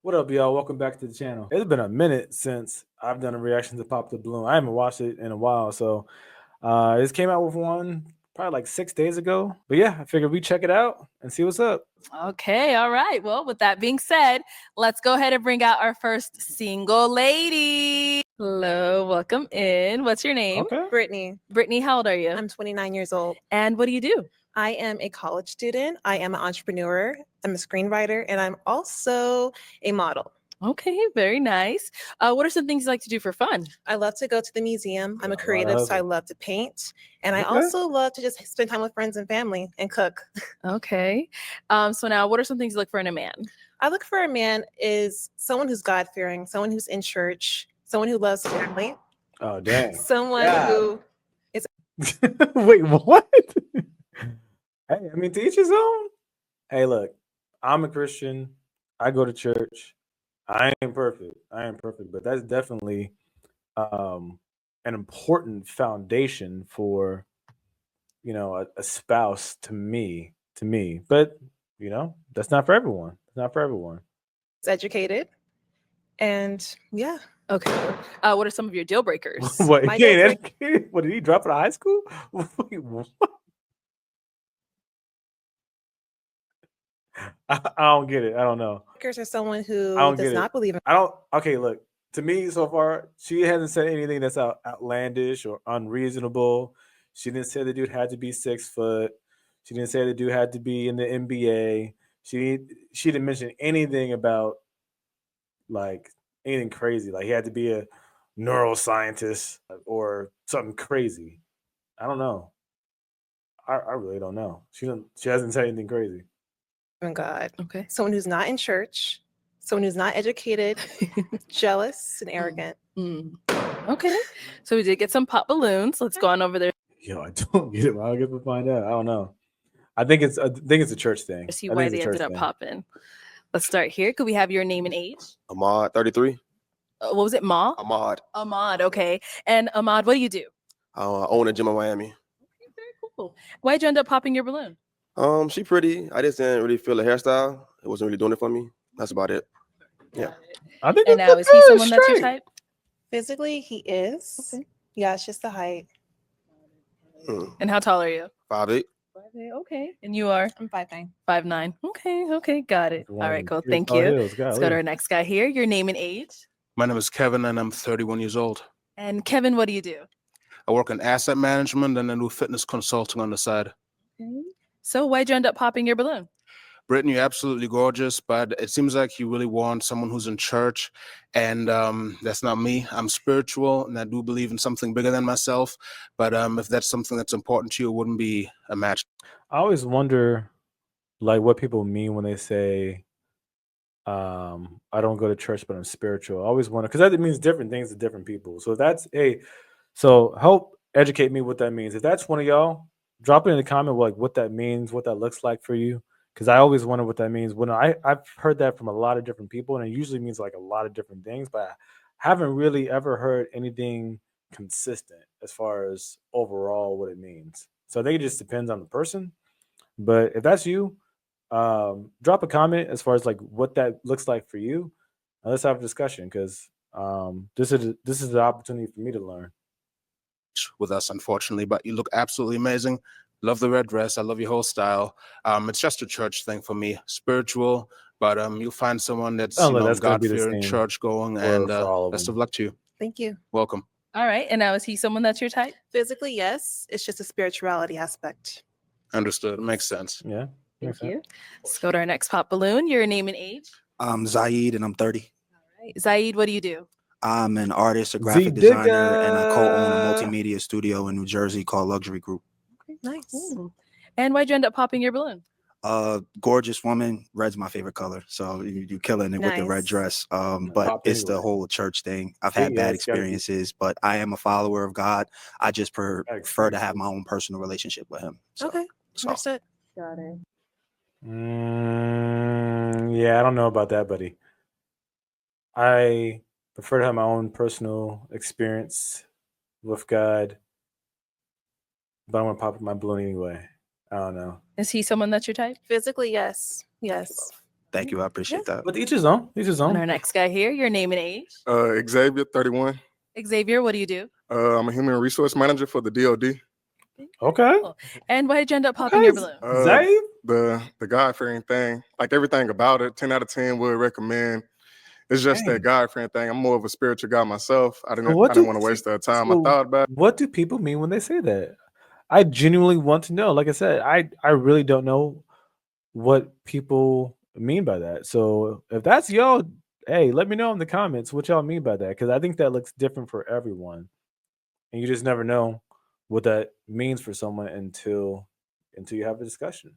What up, y'all? Welcome back to the channel. It's been a minute since I've done a reaction to Pop the Balloon. I haven't watched it in a while, so this came out with one probably like 6 days ago. But yeah, I figured we check it out and see what's up. Okay, all right. Well, with that being said, let's go ahead and bring out our first single lady. Hello, welcome in. What's your name? Okay. Brittany. Brittany, how old are you? I'm 29 years old. And what do you do? I am a college student. I am an entrepreneur. I'm a screenwriter, and I'm also a model. Okay, very nice. What are some things you like to do for fun? I love to go to the museum. I'm a Yeah, creative, so I hustle. love to paint. And I Okay. also love to just spend time with friends and family and cook. Okay. So now what are some things you look for in a man? I look for a man is someone who's God-fearing, someone who's in church, someone who loves family, Oh, dang. someone Yeah. who Wait, what? Hey, I mean, to each his own. Hey, look, I'm a Christian. I go to church. I ain't perfect. But that's definitely an important foundation for a spouse to me. But that's not for everyone. It's not for everyone. is educated. And yeah. Okay. What are some of your deal breakers? What? My He ain't deal break- educated? What, did he drop out of high school? Wait, what? I don't get it. I don't know. Breakers are someone I who don't does get not it. believe in I don't. Okay, look. To me, so far, she hasn't said anything that's outlandish or unreasonable. She didn't say the dude had to be 6 foot. She didn't say the dude had to be in the NBA. She didn't mention anything about like anything crazy. Like he had to be a neuroscientist or something crazy. I don't know. I really don't know. She hasn't said anything crazy. God. Okay. Someone who's not in church, someone who's not educated, jealous, and arrogant. Okay. So we did get some pop balloons. Let's go on over there. Yo, I don't get it. Well, I guess we'll find out. I don't know. I think it's a church thing. See I why think they it's a church ended up thing. popping. Let's start here. Could we have your name and age? Ahmad, 33. What was it, Ma? Ahmad. Ahmad, okay. And Ahmad, what do you do? I own a gym in Miami. Okay, very cool. Why'd you end up popping your balloon? She pretty. I just didn't really feel the hairstyle. It wasn't really doing it for me. That's about it. Yeah. I think And it's now, is he someone that's your type? Physically, he is. Okay. Yeah, it's just the height. And how tall are you? 5'8". 5'8", okay. And you are? I'm 5'9". 5'9". Okay, got it. All right, cool. Thank you. Let's go to Golly. our next guy here. Your name and age? My name is Kevin, and I'm 31 years old. And Kevin, what do you do? I work in asset management, and I do fitness consulting on the side. Okay. So why'd you end up popping your balloon? Brittany, you're absolutely gorgeous, but it seems like you really want someone who's in church, and that's not me. I'm spiritual, and I do believe in something bigger than myself, but if that's something that's important to you, it wouldn't be a match. I always wonder, like, what people mean when they say, "I don't go to church, but I'm spiritual." I always wonder because that means different things to different people. So so help educate me what that means. If that's one of y'all, drop it in the comment like what that means, what that looks like for you. Because I always wonder what that means. When I've heard that from a lot of different people, and it usually means like a lot of different things, but I haven't really ever heard anything consistent as far as overall what it means. So I think it just depends on the person. But if that's you, drop a comment as far as like what that looks like for you. And let's have a discussion because this is the opportunity for me to learn. With us, unfortunately, but you look absolutely amazing. Love the red dress. I love your whole style. It's just a church thing for me, spiritual, but you'll find someone that's, Oh, that's gonna be the God-fearing, same church going, for and all of best them. of luck to you. Thank you. Welcome. All right. And now, is he someone that's your type? Physically, yes. It's just a spirituality aspect. Understood. Makes sense. Yeah. Thank you. Let's go to our next pop balloon. Your name and age? I'm Zaid, and I'm 30. All right. Zaid, what do you do? I'm an artist, a graphic designer, and I co-own a multimedia studio in New Jersey called Luxury Group. Okay, nice. And why'd you end up popping your balloon? Gorgeous woman. Red's my favorite color, so you're killing it with the red Nice. dress. But Pop it's the anyway. whole church thing. I've See, had yeah, bad it's gotta be- experiences, but I am a follower of God. I just prefer to have experiences. my own personal relationship with Him. So, Okay. so. Understood. Got it. Yeah, I don't know about that, buddy. I prefer to have my own personal experience with God, but I'm gonna pop my balloon anyway. I don't know. Is he someone that's your type? Physically, yes. Yes. Thank you. I appreciate that. But each his own. Each his And own. our next guy here, your name and age. Xavier, 31. Xavier, what do you do? I'm a human resource manager for the DoD. Okay. Cool. And why did you end up popping your balloon? Zabe? The God-fearing thing, like everything about it, 10 out of 10 would recommend. It's just Dang. that God-fearing thing. I'm more of a spiritual guy myself. I didn't what want to waste that time. I thought about it. What do people mean when they say that? I genuinely want to know. Like I said, I really don't know what people mean by that. So if that's y'all, hey, let me know in the comments what y'all mean by that, because I think that looks different for everyone, and you just never know what that means for someone until you have a discussion.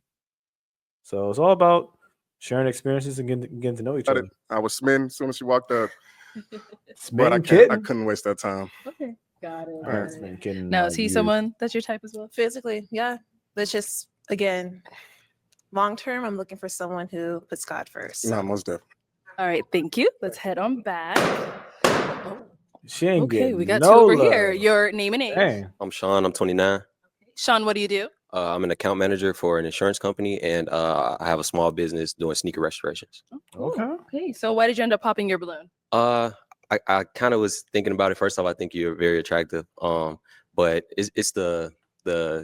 So it's all about sharing experiences and getting to know each other. I was smitten as soon as she walked up, but Smitten I kitten. couldn't waste that time. Okay, got it. All right, smitten kitten. Now, is he someone that's your type as well? Physically, yeah. But just again, long term, I'm looking for someone who puts God first. No, most definitely. All right, thank you. Let's head on back. Oh, She ain't okay, getting we got no two over love. here. Your name and age. Dang. I'm Sean. I'm 29. Sean, what do you do? I'm an account manager for an insurance company, and I have a small business doing sneaker restorations. Cool. Okay. Okay, so why did you end up popping your balloon? I kind of was thinking about it. First off, I think you're very attractive. But it's the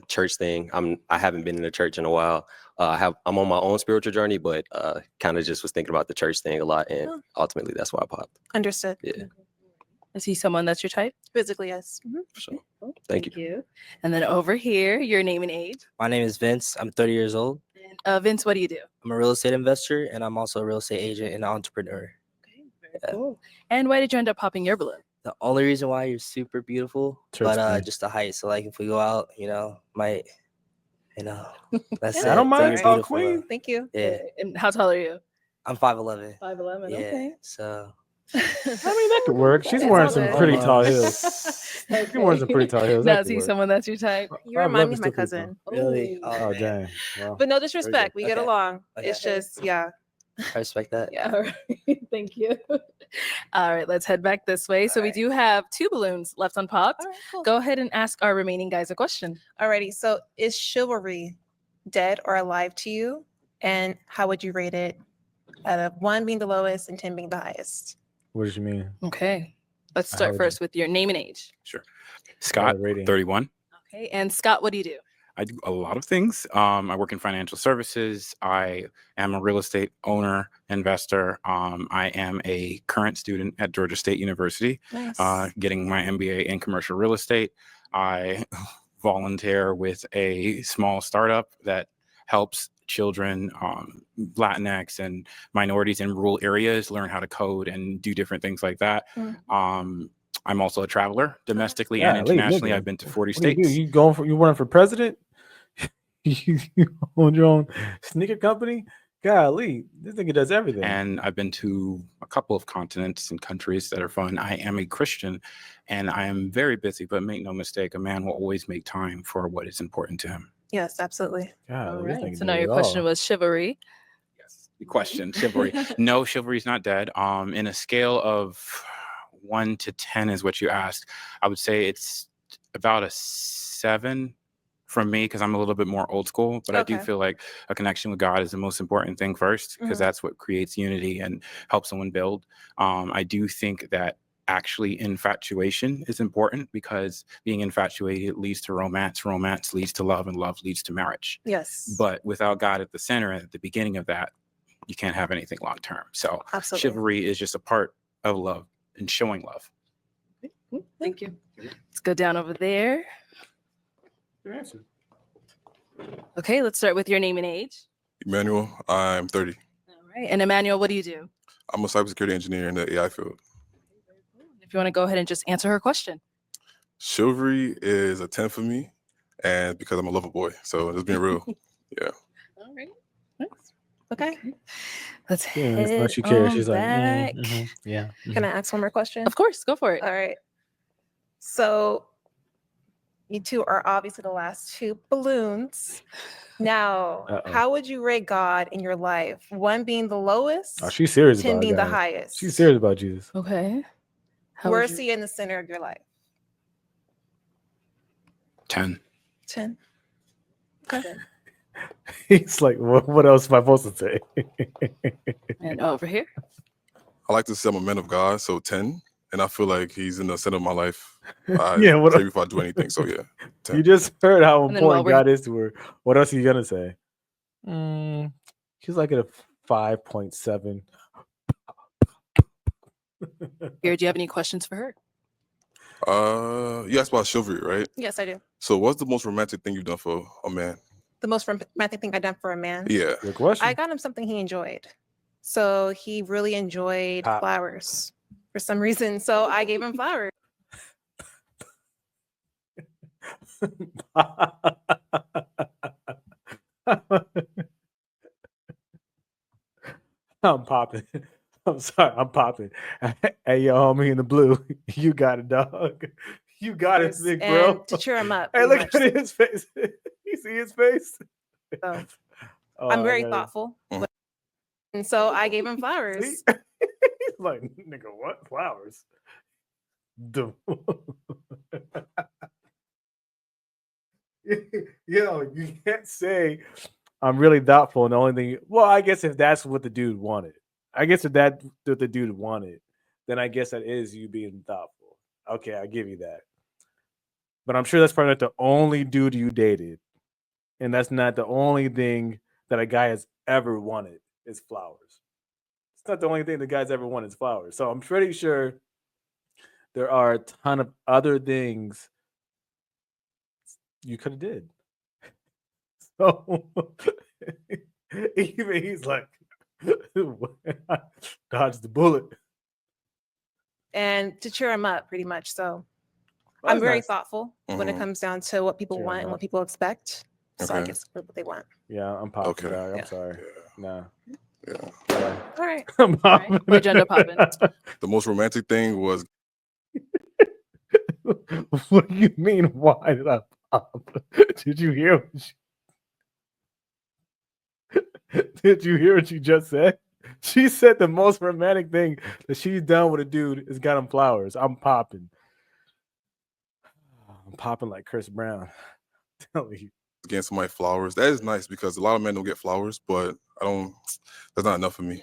church thing. I haven't been in a church in a while. I'm on my own spiritual journey, but kind of just was thinking about the church thing a lot, and ultimately that's why I popped. Understood. Yeah, Is he someone that's your type? Physically, yes. for sure. Cool. Thank you. And then over here, your name and age. My name is Vince. I'm 30 years old. And, Vince, what do you do? I'm a real estate investor, and I'm also a real estate agent and entrepreneur. Okay, very cool. And why did you end up popping your balloon? The only reason why you're super beautiful, Church but thing. just the height. So like if we go out, that's Yeah, it. I don't So mind. you're Tall beautiful, queen. though. Thank you. Yeah, And how tall are you? I'm 5'11". 5'11". Yeah, Okay. so I mean, that could work. She's It's wearing all some good. pretty Oh, tall my. heels. She's wearing some pretty tall heels. Now, That is could he work. someone that's your type? You I'd remind love me to of still my people. cousin. really, Oh, man. dang. Wow. But no disrespect. We get Okay. along. Okay. It's just, yeah. I respect that. Yeah. All right. Thank you. All right, let's head back this way. So we right. do have 2 balloons left unpopped. All right, cool. Go ahead and ask our remaining guys a question. Alrighty. So is chivalry dead or alive to you? And how would you rate it out of 1 being the lowest and 10 being the highest? What did you mean? Okay. Let's How start would first with your name and age. Sure. Scott, rating. 31. Okay. And Scott, what do you do? I do a lot of things. I work in financial services. I am a real estate owner, investor. I am a current student at Georgia State University, Nice. getting my MBA in commercial real estate. I volunteer with a small startup that helps children, Latinx and minorities in rural areas learn how to code and do different things like that. I'm also a traveler domestically and Golly, internationally. nigga. I've been to 40 What do you do? states. You running for president? you own your own sneaker company? Golly, this nigga does everything. And I've been to a couple of continents and countries that are fun. I am a Christian and I am very busy, but make no mistake, a man will always make time for what is important to him. Yes, absolutely. Golly, All this right. nigga So did now it your question all. was chivalry. Yes. The question, chivalry. No, chivalry is not dead. In a scale of 1 to 10 is what you asked. I would say it's about a 7 from me because I'm a little bit more old school, but I do Okay. feel like a connection with God is the most important thing first because that's what creates unity and helps someone build. I do think that actually infatuation is important because being infatuated leads to romance, romance leads to love, and love leads to marriage. Yes. But without God at the center, at the beginning of that, you can't have anything long term. So Absolutely. chivalry is just a part of love and showing love. Thank you. Let's go down over there. Good answer. Okay, let's start with your name and age. Emmanuel, I'm 30. All right. And Emmanuel, what do you do? I'm a cybersecurity engineer in the AI field. If you want to go ahead and just answer her question. Chivalry is a 10 for me, and because I'm a lover boy. So just being real. Yeah. All right. Nice. Okay. Let's Yeah, it's head like she cares. on She's like, back. yeah. Can I ask one more question? Of course, go for it. All right. So you two are obviously the last 2 balloons. Now, Uh-oh. how would you rate God in your life? 1 being the lowest, Oh, she's serious 10 about being the God. highest. She's serious about Jesus. Okay. How Where would is you- he in the center of your life? 10. 10. Okay. He's like, what else am I supposed to say? And over here. I like to say I'm a man of God, so 10. And I feel like he's in the center of my life. I Yeah, what pray else? before I do anything. So yeah, 10. You just heard how And then while important we're God is to her. What else are you gonna say? He's like at a 5.7. here, do you have any questions for her? You asked about chivalry, right? Yes, I do. So what's the most romantic thing you've done for a man? The most romantic thing I've done for a man. Yeah. Good question. I got him something he enjoyed. So he really enjoyed Pop. flowers for some reason. So I gave him flowers. I'm popping. I'm sorry, I'm popping. Hey, yo, homie in the blue, you got it, dog. You got it, big bro. And to cheer him up. Hey, pretty look much. at his face. You see his face? So Oh, I'm I very gotta- thoughtful. And so I gave him flowers. See? He's like, nigga, what? Flowers? Duh. Yo, you can't say I'm really thoughtful. And the only thing, well, I guess if that's what the dude wanted, I guess if that's what the dude wanted, then I guess that is you being thoughtful. Okay, I give you that. But I'm sure that's probably not the only dude you dated, and that's not the only thing that a guy has ever wanted is flowers. It's not the only thing the guy's ever wanted is flowers. So I'm pretty sure there are a ton of other things you could have did. So even he's like, dodge the bullet. And to cheer him up, pretty much. So Well, I'm that's very nice. thoughtful when it Mhm. comes down to what people Cheer 'em want and up. what people expect. So I Okay. guess what they want. Yeah, I'm popping, Okay. dog. I'm Yeah. sorry. Nah. Yeah. Yeah. All right. I'm All right. popping. What gender popping? The most romantic thing was What do you mean? Why did I pop? Did you hear? Did you hear what you just said? She said the most romantic thing that she's done with a dude is got him flowers. I'm popping. I'm popping like Chris Brown. Telling you. getting somebody flowers. That is nice because a lot of men don't get flowers, but I don't. That's not enough for me.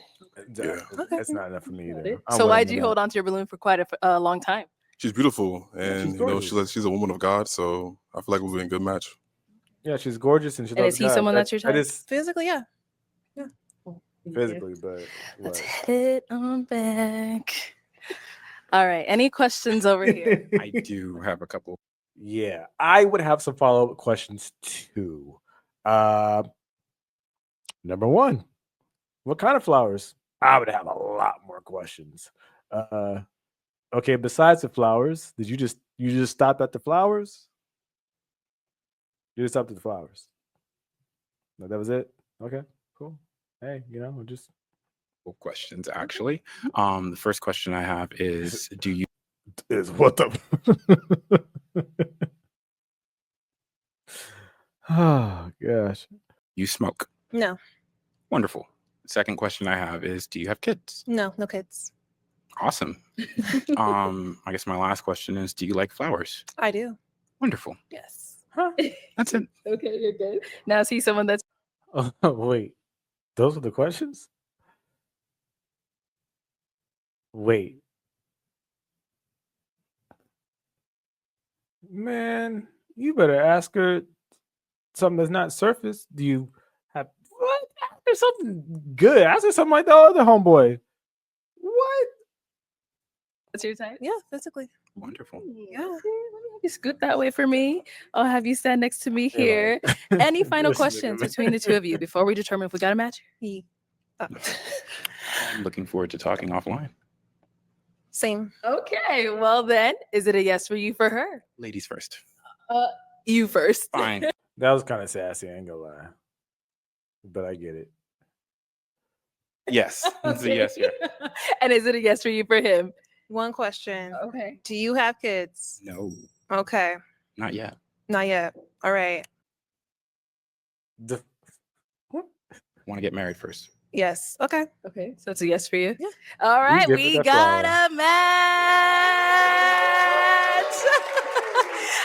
Yeah. That's not enough for me either. So why'd you hold on to your balloon for quite a long time? She's beautiful, Yeah, she's and you know gorgeous. she's a woman of God, so I feel like we'll be a good match. Yeah, she's gorgeous and she And loves is he God. someone that's your I type? just Physically, yeah. physically, but Let's what? hit on back. All right. Any questions over here? I do have a couple. Yeah, I would have some follow-up questions too. Number one, what kind of flowers? I would have a lot more questions. Okay, besides the flowers, did you just stopped at the flowers? You just stopped at the flowers. No, that was it. Okay, cool. Hey, just Couple questions actually. The first question I have is, do you is what the oh gosh. you smoke? No, Wonderful. Second question I have is, do you have kids? no kids. Awesome. I guess my last question is, do you like flowers? I do. Wonderful. Yes. That's it. Okay, you're good. Now is he someone that's Oh, wait, those are the questions? Wait. Man, you better ask her something that's not surface. Do you have what? Ask her something good. Ask her something like the other homeboy. What? your type? Yeah, physically. Wonderful. Yeah. Let me scoot that way for me. I'll have you stand next to me You're here. like, Any final this nigga, questions man. between the two of you before we determine if we got a match? He. I'm looking forward to talking offline. Same. Okay. Well then, is it a yes for you for her? Ladies first. You first. Fine. That was kind of sassy, I ain't gonna lie. But I get it. Yes. It's a yes here. And is it a yes for you for him? One question. Okay. Do you have kids? No, Okay. not yet. Not yet. All right. The- Want to get married first. Yes. Okay. Okay. So it's a yes for you? Yeah. All right. different We than got flower. a match.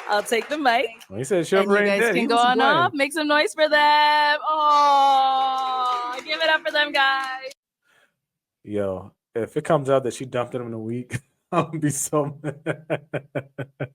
I'll take the mic. When he said And Chivalry you ain't guys dead, he can go wasn't on playing. off. Make some noise for them. Oh, give it up for them, guys. Yo, if it comes out that she dumped him in a week, I'm gonna be so mad.